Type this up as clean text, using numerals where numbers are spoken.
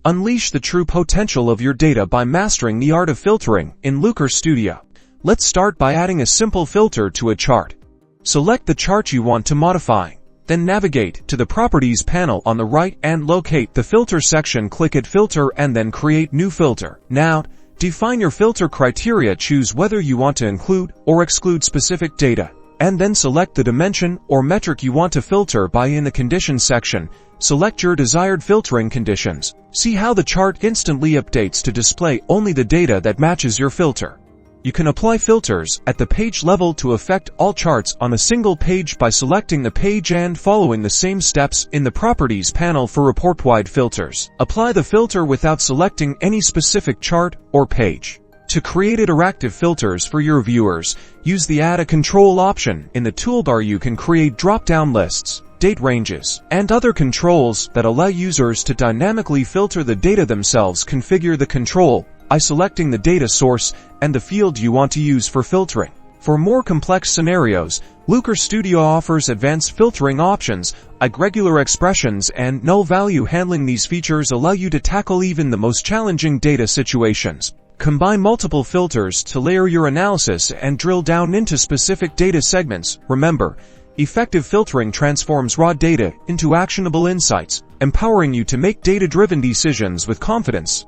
Unleash the true potential of your data by mastering the art of filtering in Looker Studio. Let's start by adding a simple filter to a chart. Select the chart you want to modify. Then navigate to the Properties panel on the right and locate the Filter section. Click at Filter and then Create New Filter. Now, define your filter criteria. Choose whether you want to include or exclude specific data, and then select the dimension or metric you want to filter by. In the Conditions section, select your desired filtering conditions. See how the chart instantly updates to display only the data that matches your filter. You can apply filters at the page level to affect all charts on a single page by selecting the page and following the same steps in the Properties panel. For report-wide filters, apply the filter without selecting any specific chart or page. To create interactive filters for your viewers, use the Add a Control option in the toolbar. You can create drop-down lists, date ranges, and other controls that allow users to dynamically filter the data themselves. Configure the control by selecting the data source and the field you want to use for filtering. For more complex scenarios, Looker Studio offers advanced filtering options like regular expressions and null value handling. These features allow you to tackle even the most challenging data situations. Combine multiple filters to layer your analysis and drill down into specific data segments. Remember, effective filtering transforms raw data into actionable insights, empowering you to make data-driven decisions with confidence.